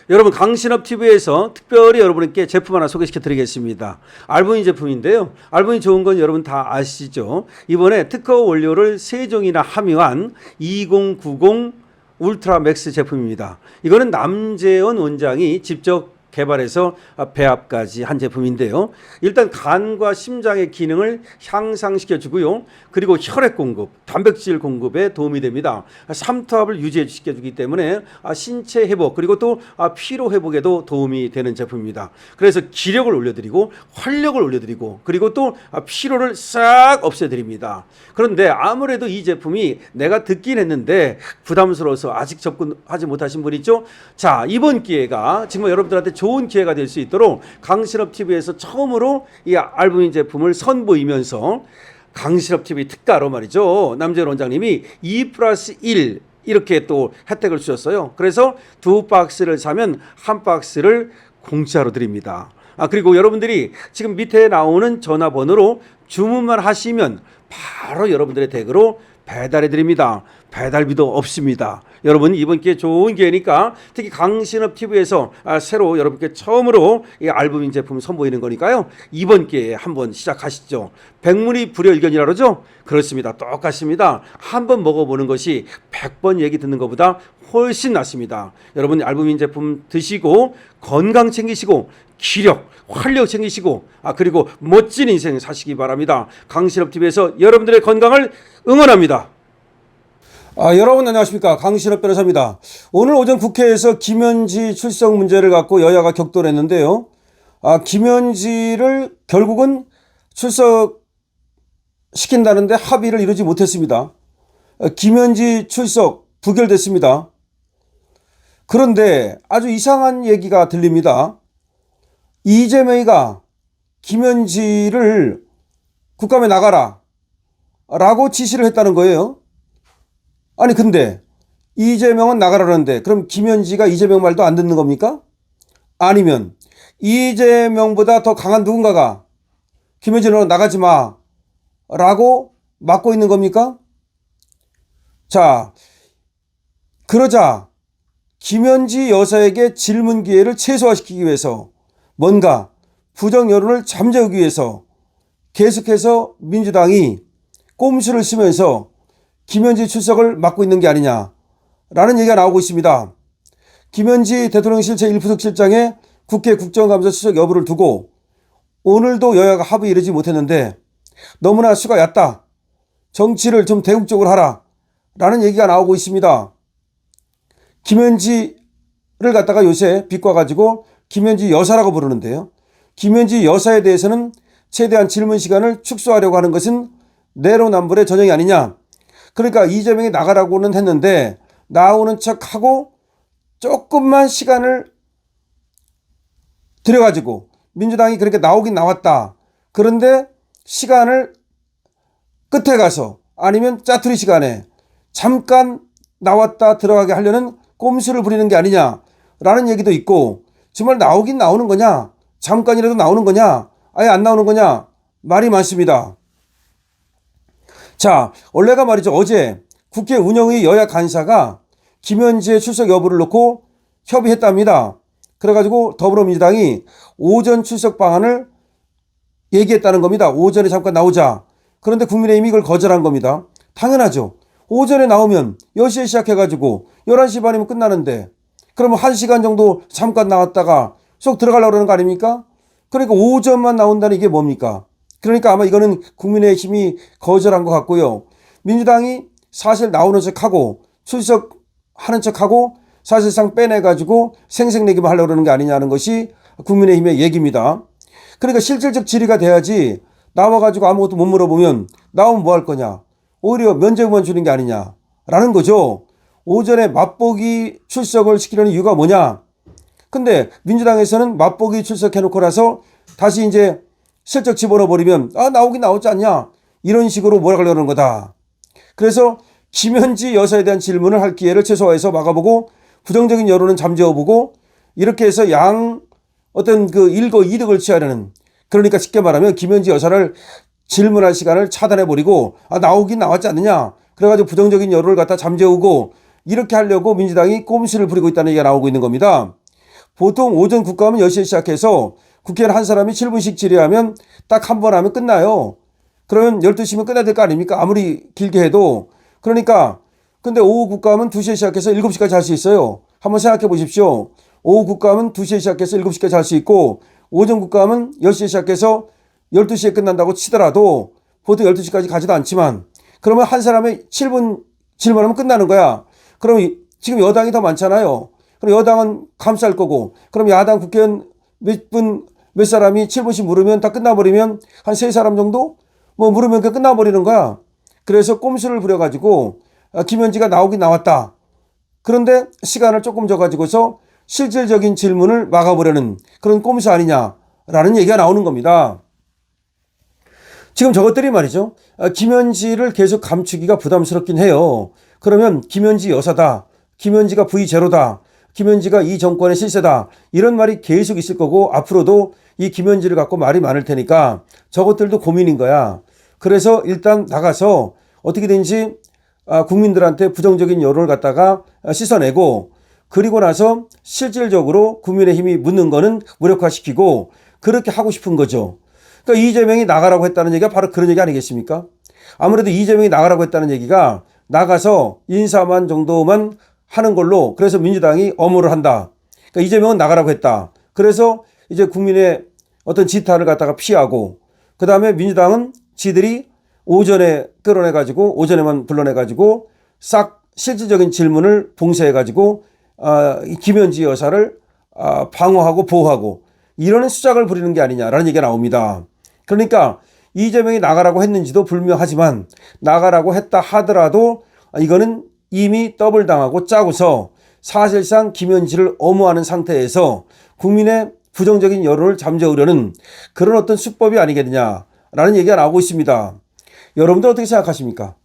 여러분 강신업TV에서 특별히 여러분께 제품 하나 소개시켜 드리겠습니다. 알부인 제품인데요. 알부인 좋은 건 여러분 다 아시죠? 이번에 특허 원료를 3종이나 함유한 2090 울트라 맥스 제품입니다. 이거는 남재원 원장이 직접 개발해서 배합까지 한 제품인데요. 일단 간과 심장의 기능을 향상시켜 주고요. 그리고 혈액 공급, 단백질 공급에 도움이 됩니다. 삼투압을 유지시켜 주기 때문에 신체 회복 그리고 또 피로 회복에도 도움이 되는 제품입니다. 그래서 기력을 올려드리고 활력을 올려드리고 그리고 또 피로를 싹 없애드립니다. 그런데 아무래도 이 제품이 내가 듣긴 했는데 부담스러워서 아직 접근하지 못하신 분 있죠? 자, 이번 기회가 정말 여러분들한테 좋은 기회가 될 수 있도록 강신업TV에서 처음으로 이 알부민 제품을 선보이면서 강신업TV 특가로 말이죠. 남재원 원장님이 2+1 이렇게 또 혜택을 주셨어요. 그래서 2박스를 사면 1박스를 공짜로 드립니다. 그리고 여러분들이 지금 밑에 나오는 전화번호로 주문만 하시면 바로 여러분들의 댁으로 배달해 드립니다. 배달비도 없습니다. 여러분 이번 기회 좋은 기회니까 특히 강신업TV에서 새로 여러분께 처음으로 이 알부민 제품 선보이는 거니까요. 이번 기회에 한번 시작하시죠. 백문이 불여일견이라 그러죠? 그렇습니다. 똑같습니다. 한번 먹어보는 것이 100번 얘기 듣는 것보다 훨씬 낫습니다. 여러분 알부민 제품 드시고 건강 챙기시고 기력, 활력 챙기시고 그리고 멋진 인생 사시기 바랍니다. 강신업TV에서 여러분들의 건강을 응원합니다. 여러분 안녕하십니까, 강신업 변호사입니다. 오늘 오전 국회에서 김현지 출석 문제를 갖고 여야가 격돌을 했는데요. 김현지를 결국은 출석시킨다는데 합의를 이루지 못했습니다. 김현지 출석 부결됐습니다. 그런데 아주 이상한 얘기가 들립니다. 이재명이가 김현지를 국감에 나가라 라고 지시를 했다는 거예요. 아니 근데 이재명은 나가라는데 그럼 김현지가 이재명 말도 안 듣는 겁니까? 아니면 이재명보다 더 강한 누군가가 김현지는 나가지 마 라고 막고 있는 겁니까? 자, 그러자 김현지 여사에게 질문 기회를 최소화시키기 위해서 뭔가 부정 여론을 잠재우기 위해서 계속해서 민주당이 꼼수를 쓰면서 김현지 출석을 막고 있는 게 아니냐라는 얘기가 나오고 있습니다. 김현지 대통령실 제1부속실장의 국회 국정감사 출석 여부를 두고 오늘도 여야가 합의 이르지 못했는데 너무나 수가 얕다. 정치를 좀 대국적으로 하라 라는 얘기가 나오고 있습니다. 김현지를 갖다가 요새 비꼬아가지고 김현지 여사라고 부르는데요. 김현지 여사에 대해서는 최대한 질문 시간을 축소하려고 하는 것은 내로남불의 전형이 아니냐. 그러니까 이재명이 나가라고는 했는데 나오는 척하고 조금만 시간을 들여가지고 민주당이 그렇게 나오긴 나왔다. 그런데 시간을 끝에 가서 아니면 짜투리 시간에 잠깐 나왔다 들어가게 하려는 꼼수를 부리는 게 아니냐라는 얘기도 있고, 정말 나오긴 나오는 거냐, 잠깐이라도 나오는 거냐, 아예 안 나오는 거냐, 말이 많습니다. 자, 원래가 말이죠. 어제 국회 운영위 여야 간사가 김현지의 출석 여부를 놓고 협의했답니다. 그래가지고 더불어민주당이 오전 출석 방안을 얘기했다는 겁니다. 오전에 잠깐 나오자. 그런데 국민의힘이 이걸 거절한 겁니다. 당연하죠. 오전에 나오면 10시에 시작해가지고 11시 반이면 끝나는데 그러면 1시간 정도 잠깐 나왔다가 쏙 들어가려고 그러는 거 아닙니까? 그러니까 오전만 나온다는 이게 뭡니까? 그러니까 아마 이거는 국민의힘이 거절한 것 같고요. 민주당이 사실 나오는 척하고 출석하는 척하고 사실상 빼내가지고 생색내기만 하려고 그러는 게 아니냐는 것이 국민의힘의 얘기입니다. 그러니까 실질적 질의가 돼야지 나와가지고 아무것도 못 물어보면 나오면 뭐 할 거냐. 오히려 면죄부만 주는 게 아니냐라는 거죠. 오전에 맛보기 출석을 시키려는 이유가 뭐냐. 근데 민주당에서는 맛보기 출석해놓고 나서 다시 이제 슬쩍 집어넣어버리면 나오긴 나오지 않냐 이런 식으로 몰아가려는 거다. 그래서 김현지 여사에 대한 질문을 할 기회를 최소화해서 막아보고 부정적인 여론은 잠재워보고 이렇게 해서 어떤 그 일거 이득을 취하려는, 그러니까 쉽게 말하면 김현지 여사를 질문할 시간을 차단해버리고 나오긴 나왔지 않느냐 그래가지고 부정적인 여론을 갖다 잠재우고 이렇게 하려고 민주당이 꼼수를 부리고 있다는 얘기가 나오고 있는 겁니다. 보통 오전 국감은 10시에 시작해서 국회의원 한 사람이 7분씩 질의하면 딱 한 번 하면 끝나요. 그러면 12시면 끝나야 될 거 아닙니까? 아무리 길게 해도. 그러니까 근데 오후 국감은 2시에 시작해서 7시까지 할 수 있어요. 한번 생각해 보십시오. 오후 국감은 2시에 시작해서 7시까지 할 수 있고 오전 국감은 10시에 시작해서 12시에 끝난다고 치더라도 보통 12시까지 가지도 않지만 그러면 한 사람의 7분 질문하면 끝나는 거야. 그럼 지금 여당이 더 많잖아요. 그럼 여당은 감쌀 거고 그럼 야당 국회의원 몇 사람이 7분씩 물으면 다 끝나버리면 한 3사람 정도? 뭐 물으면 그 끝나버리는 거야. 그래서 꼼수를 부려가지고 김현지가 나오긴 나왔다. 그런데 시간을 조금 줘가지고서 실질적인 질문을 막아보려는 그런 꼼수 아니냐라는 얘기가 나오는 겁니다. 지금 저것들이 말이죠. 김현지를 계속 감추기가 부담스럽긴 해요. 그러면 김현지 여사다. 김현지가 V0다. 김현지가 이 정권의 실세다. 이런 말이 계속 있을 거고 앞으로도 이 김현지를 갖고 말이 많을 테니까 저것들도 고민인 거야. 그래서 일단 나가서 어떻게든지 국민들한테 부정적인 여론을 갖다가 씻어내고 그리고 나서 실질적으로 국민의힘이 묻는 거는 무력화시키고 그렇게 하고 싶은 거죠. 그러니까 이재명이 나가라고 했다는 얘기가 바로 그런 얘기 아니겠습니까? 아무래도 이재명이 나가라고 했다는 얘기가 나가서 인사만 정도만 하는 걸로 그래서 민주당이 엄호를 한다. 그러니까 이재명은 나가라고 했다. 그래서 이제 국민의 어떤 지탄을 갖다가 피하고 그 다음에 민주당은 지들이 오전에 끌어내가지고 오전에만 불러내가지고 싹 실질적인 질문을 봉쇄해가지고 김현지 여사를 방어하고 보호하고 이러는 수작을 부리는 게 아니냐라는 얘기가 나옵니다. 그러니까 이재명이 나가라고 했는지도 불명하지만 나가라고 했다 하더라도 이거는 이미 더블 당하고 짜고서 사실상 김현지를 엄호하는 상태에서 국민의 부정적인 여론을 잠재우려는 그런 어떤 수법이 아니겠느냐라는 얘기가 나오고 있습니다. 여러분들 어떻게 생각하십니까?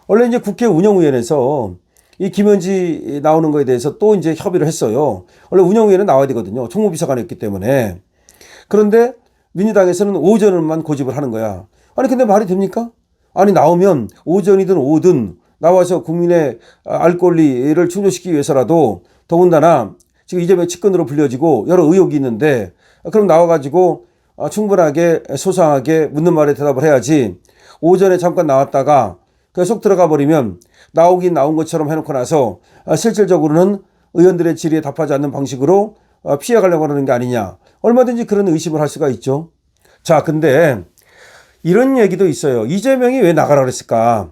원래 이제 국회 운영위원회에서 이 김현지 나오는 거에 대해서 또 이제 협의를 했어요. 원래 운영위원회는 나와야 되거든요. 총무비서관이었기 때문에. 그런데 민주당에서는 오전만 고집을 하는 거야. 아니 근데 말이 됩니까? 아니 나오면 오전이든 오후든 나와서 국민의 알 권리를 충족시키기 위해서라도 더군다나 지금 이재명 측근으로 불려지고 여러 의혹이 있는데 그럼 나와가지고 충분하게 소상하게 묻는 말에 대답을 해야지 오전에 잠깐 나왔다가 속 들어가 버리면 나오긴 나온 것처럼 해놓고 나서 실질적으로는 의원들의 질의에 답하지 않는 방식으로 피해가려고 하는 게 아니냐. 얼마든지 그런 의심을 할 수가 있죠. 자, 근데 이런 얘기도 있어요. 이재명이 왜 나가라 그랬을까?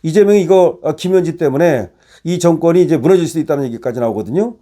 이재명이 이거 김현지 때문에 이 정권이 이제 무너질 수도 있다는 얘기까지 나오거든요.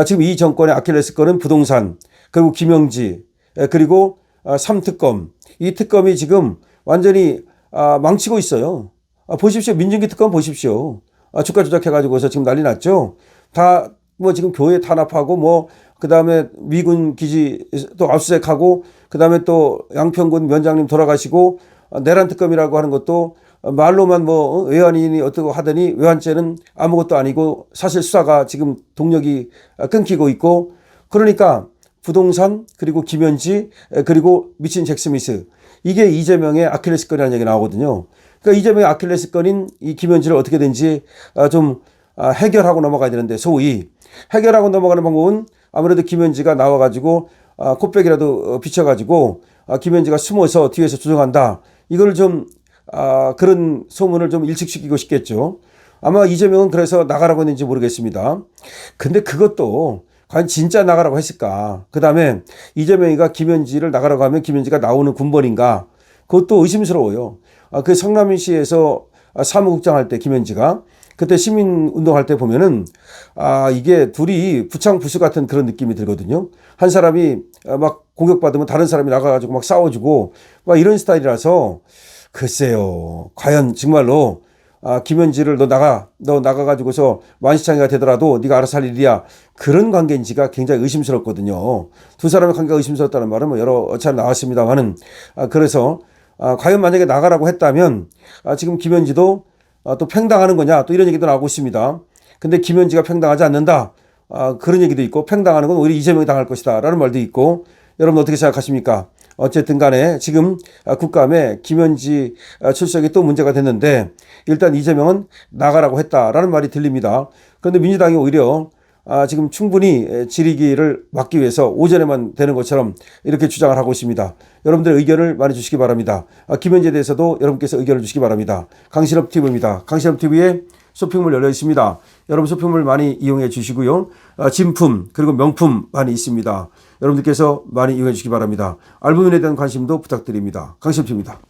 지금 이 정권의 아킬레스건은 부동산, 그리고 김영지, 그리고 3특검. 이 특검이 지금 완전히 망치고 있어요. 보십시오. 민중기 특검 보십시오. 주가 조작해가지고서 지금 난리 났죠. 다 뭐 지금 교회 탄압하고 뭐 그다음에 미군 기지 또 압수수색하고 그다음에 또 양평군 위원장님 돌아가시고 내란 특검이라고 하는 것도 말로만 뭐 외환인이 어떻고 하더니 외환죄는 아무것도 아니고 사실 수사가 지금 동력이 끊기고 있고 그러니까 부동산 그리고 김현지 그리고 미친 잭스미스 이게 이재명의 아킬레스건이라는 얘기 나오거든요. 그러니까 이재명의 아킬레스건인 이 김현지를 어떻게든지 좀 해결하고 넘어가야 되는데 소위 해결하고 넘어가는 방법은 아무래도 김현지가 나와가지고 콧배기라도 비춰가지고 김현지가 숨어서 뒤에서 조정한다. 이걸 좀 그런 소문을 좀 일축시키고 싶겠죠. 아마 이재명은 그래서 나가라고 했는지 모르겠습니다. 근데 그것도 과연 진짜 나가라고 했을까? 그 다음에 이재명이가 김현지를 나가라고 하면 김현지가 나오는 군번인가? 그것도 의심스러워요. 그 성남시에서 사무국장 할 때 김현지가 그때 시민운동할 때 보면은 이게 둘이 부창부수 같은 그런 느낌이 들거든요. 한 사람이 막 공격받으면 다른 사람이 나가가지고 막 싸워주고 막 이런 스타일이라서 글쎄요. 과연 정말로 김현지를 너 나가가지고서 만시창이가 되더라도 네가 알아서 할 일이야. 그런 관계인지가 굉장히 의심스럽거든요. 두 사람의 관계가 의심스럽다는 말은 뭐 여러 차례 나왔습니다만은 그래서 과연 만약에 나가라고 했다면 지금 김현지도 또 팽당하는 거냐 또 이런 얘기도 나오고 있습니다. 근데 김현지가 팽당하지 않는다. 그런 얘기도 있고 팽당하는 건 오히려 이재명이 당할 것이다 라는 말도 있고 여러분 어떻게 생각하십니까? 어쨌든 간에 지금 국감에 김현지 출석이 또 문제가 됐는데 일단 이재명은 나가라고 했다라는 말이 들립니다. 그런데 민주당이 오히려 지금 충분히 질의기를 막기 위해서 오전에만 되는 것처럼 이렇게 주장을 하고 있습니다. 여러분들의 의견을 많이 주시기 바랍니다. 김현재에 대해서도 여러분께서 의견을 주시기 바랍니다. 강신업 TV입니다. 강신업 TV에 쇼핑몰 열려 있습니다. 여러분 쇼핑몰 많이 이용해 주시고요. 진품 그리고 명품 많이 있습니다. 여러분들께서 많이 이용해 주시기 바랍니다. 알부민에 대한 관심도 부탁드립니다. 강신업 TV입니다.